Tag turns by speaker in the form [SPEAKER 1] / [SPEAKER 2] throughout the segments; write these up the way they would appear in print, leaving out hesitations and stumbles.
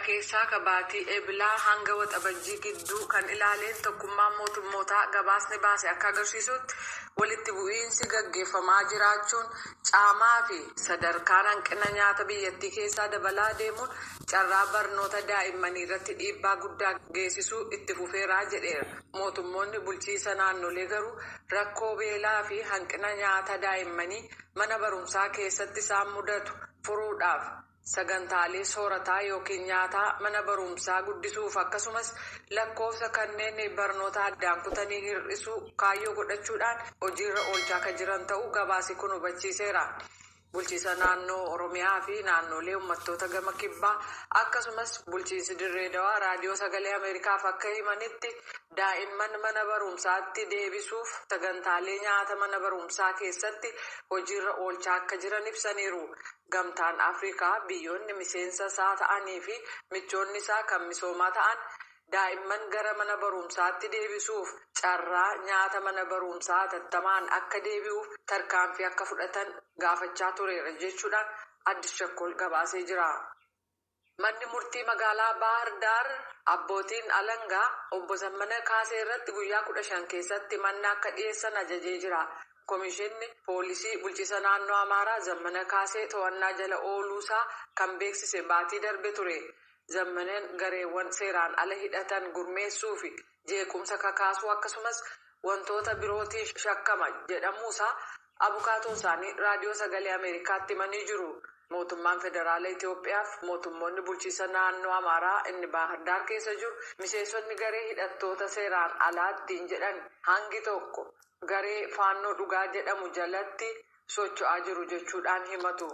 [SPEAKER 1] keessaa kabaatii eebilaa hanga waxabajjii gidduu kan ilaaleen tokkummaan mootummootaa gabaasni baase akka agarsiisutti walitti bu'iinsi gaggeeffamaa jiraachuun caamaa fi sadarkaan hanqina nyaata biyyattii keessaa dabalaa deemuun carraa barnoota daa'immanii irratti dhiibbaa guddaa geessisuu itti fufeeraa jedheera. Mootummoonni bulchiisa naannolee garuu rakkoo beelaa fi hanqina nyaata daa'immanii mana barumsaa keessatti isaan mudatu furuudhaaf sagantaalee soorataa yookiin nyaataa mana barumsaa guddisuuf akkasumas lakkoofsa kanneen barnoota addaan kutanii hir'isuu kaayyoo godhachuudhaan hojiirra oolchaa kan jiran ta'uu gabaasi kun hubachiiseera. Bulchiisa naannoo Oromiyaa fi naannolee uummattoota gama kibbaa akkasumas bulchiinsi Dirree Dawaa raadiyoo sagalee Ameerikaaf akka himanitti daa'imman mana barumsaatti deebisuuf sagantaalee nyaata mana barumsaa keessatti hojiirra oolchaa akka jiran ibsaniiru. Gamtaan Afrikaa biyyoonni miseensa isaa ta'anii fi michoonni isaa kan misoomaa ta'an daa'imman gara mana barumsaatti deebisuuf carraa nyaata mana barumsaa tattamaan akka deebi'uuf tarkaanfii akka fudhatan gaafachaa tureera jechuudhaan Addis Shakkol gabaasee jira. Manni murtii magaalaa Baahar Daar abbootiin alangaa obbo Zammana Kaasee irratti guyyaa 15 keessatti manna akka dhiyeessan ajajee jira. Komishinni poolisii bulchiisa naannoo Amaaraa Zammana Kaasee to'annaa jala ooluusaa kan beeksise baatii darbe ture. Zammaneen gareewwan seeraan ala hidhatan gurmeessuu fi jeequmsa kakaasuu akkasumas wantoota birootiin shakkama jedhamuusaa abukaatoon isaanii raadiyoo sagalee Ameerikaatti himanii jiru. Mootummaan federaala Itoophiyaaf mootummoonni bulchiisa naannoo Amaaraa inni Baahar Daar keessa jiru miseensonni garee hidhattoota seeraan alaattiin jedhan hangi tokko garee faannoo dhugaa jedhamu jalatti socho'aa jiru jechuudhaan himatu.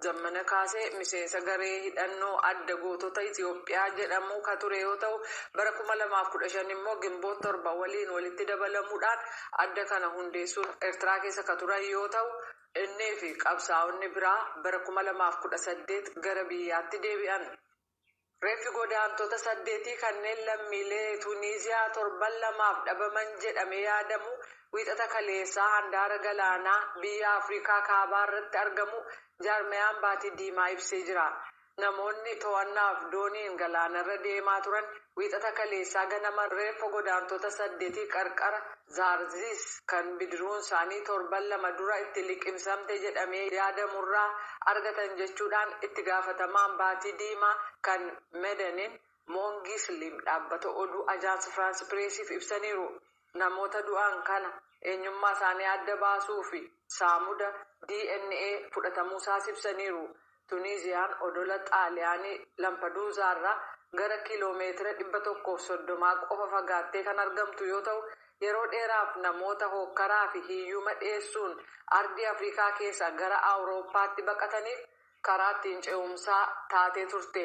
[SPEAKER 1] Zammana Kaasee miseensa garee hidhannoo adda gootota Itoophiyaa jedhamu ka ture yoo ta'u bara 2015 immoo Gimboot 7 waliin walitti dabalamuudhaan adda kana hundeessuun Eertiraa keessa ka turan yoo ta'u innii fi qabsaa'onni biraa bara 2018 gara biyyaatti deebi'an. Reeffi godaantota 8 kanneen lammiilee Tuniiziyaa 7 dhabaman jedhamee yaadamu wiixata kaleessaa handaara galaanaa biyya Afrikaa kaabaa irratti argamu jaarmayaan baatii diimaa ibsee jira. Namoonni to'annaaf dooniin galaanarra deemaa turan wiixata kaleessaa ganama reeffa godaantota 8 qarqara Zaarzis kan bidiruun isaanii 7 dura itti liqimsamte jedhamee yaadamurraa argatan jechuudhaan itti gaafatamaan baatii diimaa kan Medenin Moongisliim dhaabbata oduu Ajaans Firaans Pireesiif ibsaniiru. Namoota du'an kana eenyummaa isaanii adda baasuu fi saamuda DNA fudhatamuusaas ibsaniiru. Tuniiziyaan odola Xaaliyaanii Lampaduuzaarraa gara kiiloomeetira 130 qofa fagaattee kan argamtu yoo ta'u yeroo dheeraaf namoota hokkaraa fi hiyyuma dhiyeessuun ardii Afrikaa keessaa gara Awurooppaatti baqataniif karaa ittiin ce'umsaa taatee turte.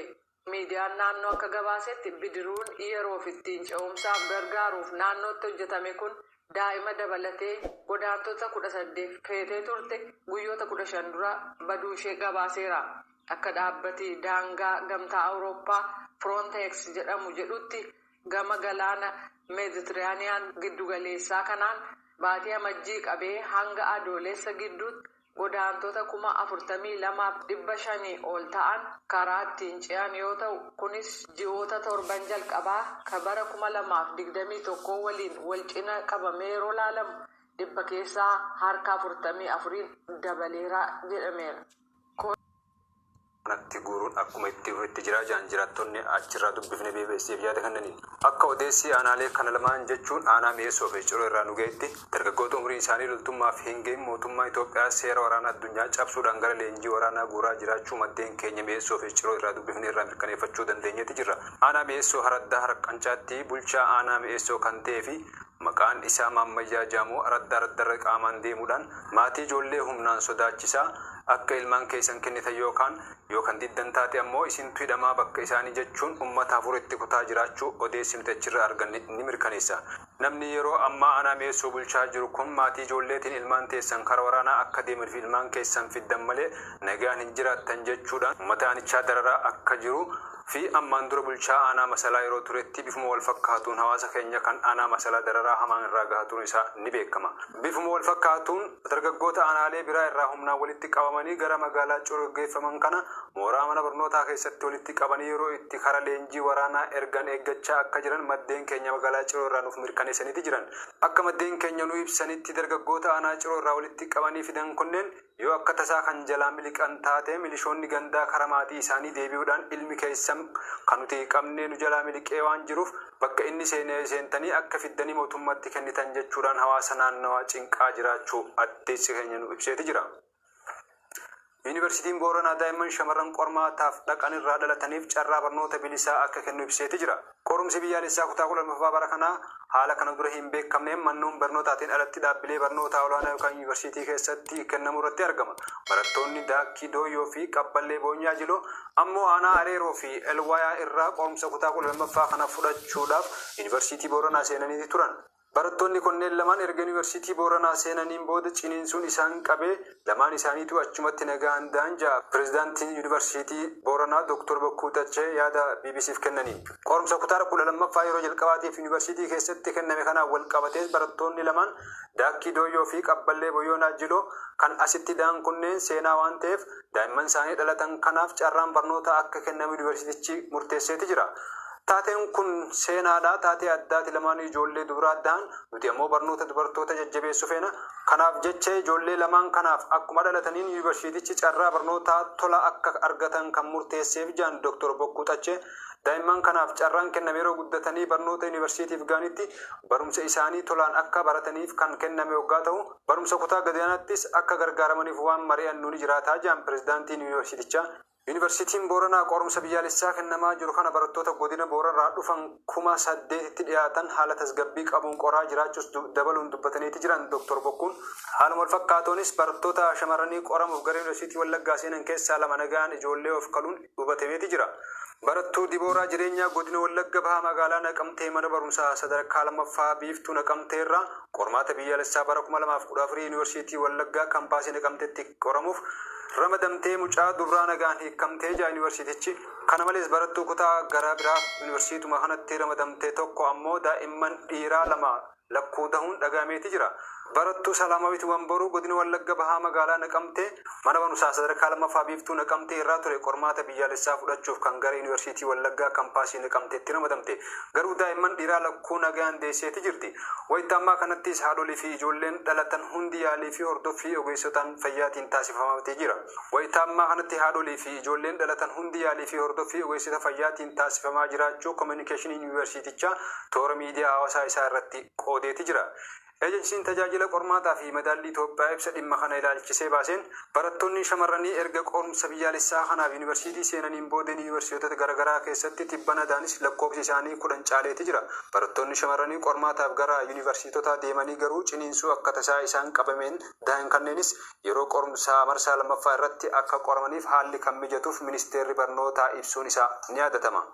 [SPEAKER 1] Miidiyaan naannoo akka gabaasetti bidiruun yeroof ittiin ce'umsaaf gargaaruuf naannootti hojjetame kun daa'ima dabalatee godaantota 18 feetee turte guyyoota 15 dura baduu ishee gabaaseera. Akka dhaabbati daangaa gamtaa Awurooppaa Frontex jedhamu jedhutti gama galaana Meeditiraaniyaan giddugaleessaa kanaan baatii amajjii qabee hanga adoolessa gidduutti godaantota 42,500 ol ta'an karaa ittiin ce'an yoo ta'u kunis ji'oota 7 jalqabaa ka bara 2021 waliin wal cina qabamee yeroo laalamu dhibba keessaa harka 44 dabaleera jedhameera.
[SPEAKER 2] Natti guuruun akkuma itti jira jiraatonni achirraa dubbifne BBC'f yaada kennaniin akka odeessi aanaalee kana lamaan jechuun aanaa mi'eessoo fi ciroo irraa nu ga'etti dargaggoota umriin isaanii loltummaa fi hingeen mootummaa Itoophiyaa seera waraanaa addunyaa cabsuudhaan gara leenjii waraanaa guuraa jiraachuu maddeen keenya mi'eessoo fi ciroo irraa dubbifne irraa mirkaneeffachuu dandeenyeeti jirra. Aanaa mi'eessoo Araddaa Harqancaatti bulchaa aanaa mi'eessoo kan ta'ee fi maqaan isaa Maammayyaa Jaamoo Araddaa qaamaan deemuudhaan maatii ijoollee humnaan sodaachisaa akka ilmaan keessan kennitan yookaan diddan taate ammoo isintu hidhamaa bakka isaanii jechuun uummata afuritti kutaa jiraachuu odeessi nuti achirraa arganne ni mirkaneessa. Namni yeroo ammaa aanaa mi'eessoo bulchaa jiru kun maatii ijoolleetiin ilmaan teessan karaa waraanaa akka deeman fi ilmaan keessan fiddan malee nagaan hin jiraattan jechuudhaan uummata aanichaa dararaa akka jiru fi ammaan dura bulchaa aanaa masalaa yeroo turetti bifuma wal fakkaatuun hawaasa keenya kan aanaa masalaa dararaa hamaan irraa gahatuun isaa ni beekama. Bifuma wal fakkaatuun dargaggoota aanaalee biraa irraa humnaan walitti qabamanii gara magaalaa Coroo geeffaman kana mooraa mana barnootaa keessatti walitti qabanii yeroo itti kara leenjii waraanaa ergan eeggachaa akka jiran maddeen keenya magaalaa Coroo irraa nuuf mirkaneessaniiti jiran. Akka maddeen keenya nu ibsanitti dargaggoota aanaa Coroo irraa walitti qabanii fidan kunneen yoo akka tasaa kan jalaa miliqan taate milishoonni gandaa kara maatii isaanii deebi'uudhaan ilmi keessan kan nuti qabnee nu jalaa miliqee waan jiruuf bakka inni seentanii akka fiddanii mootummaatti kennitan jechuudhaan hawaasa naannawaa cinqaa jiraachuu addeessi keenya nu ibseeti jira. Yuunivarsiitiin Booranaa daa'imman shamarran qormaataaf dhaqan irraa dhalataniif carraa barnoota bilisaa akka kennu ibseeti jira. Qorumsi biyyaalessaa kutaa 12ffaa bara kanaa haala kana dura hin beekamneen manneen barnootaatiin alatti dhaabbilee barnootaa olaanaa yookaan yuunivarsiitii keessatti kennamu irratti argama. Barattoonni Daakkii Dooyyoo fi Qabballee Boonyaa Jiloo ammoo aanaa Areeroo fi Elwayaa irraa qorumsa kutaa 12ffaa kana fudhachuudhaaf yuunivarsiitii Booranaa seenanii turan. Barattoonni kunneen lamaan erga yuunivarsiitii Booranaa seenaniin booda ciniinsuun isaan qabee lamaan isaaniitu achumatti nagaan daanja'a. Pireezidaantiin yuunivarsiitii Booranaa Dr. Bokkuu Tachee yaada BBCf kennaniin. Qorumsa kutaa 12ffaa yeroo jalqabaatiif yuunivarsiitii keessatti kenname kanaan wal qabatee barattoonni lamaan Daakkii Dooyyoo fi Qabballee Boonyaa Jiloo kan asitti da'an kunneen seenaa waan ta'eef daa'imman isaanii dhalatan kanaaf carraan barnoota akka kennamu yuunivarsiitichi murteesseeti jira. Taateen kun seenaadha. Taatee addaati lamaan ijoollee dubaraa da'an nuti ammoo barnoota dubartoota jajjabeessuu feena. Kanaaf jecha ijoollee lamaan kanaaf akkuma dhalataniin yuunivarsiitichi carraa barnootaa tola akka argatan kan murteesseef jedhan Dr. Bokkuu Tachee daa'imman kanaaf carraan kenname yeroo guddatanii barnoota yuunivarsiitiif gaanitti barumsa isaanii tolaan akka barataniif kan kenname waggaa ta'u barumsa kutaa gadaanaattis akka gargaaramaniif waan mari'annu ni jiraataa jedhan pireezidaantiin yuunivarsiitichaa. Yuunivarsiitiin Booranaa qorumsa biyyaalessaa kennamaa jiru kana barattoota godina Booranaa dhufan 8,000tti dhiyaatan haala tasgabbii qabuun qoraa jiraachuus dabaluun dubbataniiti jiran Dr. Bokkuun. Haaluma wal fakkaatuunis barattoota shamarranii qoramuuf gara yuunivarsiitii Wallaggaa seenan keessaa 2 nagaan ijoollee of qaluun hubatameeti jira. Barattuu Dibooraa jireenyaa godina Wallagga bahaa magaalaa Naqamtee mana barumsaa sadarkaa 2ffaa biiftuu Naqamtee irraa qormaata biyyaalessaa bara 2014 yuunivarsiitii Wallaggaa kaampaasii Naqamteetti qoramuuf ramadamtee mucaa durbaa nagaan hiikamtee jira yuunivarsiitichi. Kana malees barattuu kutaa gara biraa yuunivarsiituma kanatti ramadamtee tokko ammoo daa'imman dhiiraa 2 lakkuu ta'uun dhagahameeti jira. Barattuu Salaamaawit Wamboruu godina Wallagga bahaa magaalaa Naqamtee mana barumsaa sadarkaa 2ffaa biiftuu Naqamtee irraa ture qormaata biyyaalessaa fudhachuuf kan gara yuunivarsiitii Wallaggaa kaampaasii Naqamteetti ramadamte. Garuu daa'imman dhiiraa lakkuu nagaan deesseeti jirti. Wayita ammaa kanattis haadholii fi ijoolleen dhalatan hundi yaalii fi hordoffii ogeessotaan fayyaatiin taasifamaa jira. Wayita ammaa kanatti haadholii fi ijoolleen dhalatan hundi yaalii fi hordoffii ogeessota fayyaatiin taasifamaa jiraachuu kominikeeshiniin yuunivarsiitichaa toora miidiyaa hawaasaa isaa irratti qoodeeti jira. Ejensiin tajaajila qormaataa fi madaallii Itoophiyaa ibsa dhimma kana ilaalchisee baaseen barattoonni shamarranii erga qorumsa biyyaalessaa kanaaf yuunivarsiitii seenaniin booda yuunivarsiitota garaagaraa keessatti tibbanadaanis lakkoofsi isaanii 10 caaleeti jira. Barattoonni shamarranii qormaataaf gara yuunivarsiitotaa deemanii garuu ciniinsuu akka tasaa isaan qabameen da'an kanneenis yeroo qorumsaa marsaa 2ffaa irratti akka qoramaniif haalli kan mijatuuf ministeerri barnootaa ibsuun isaa ni yaadatama.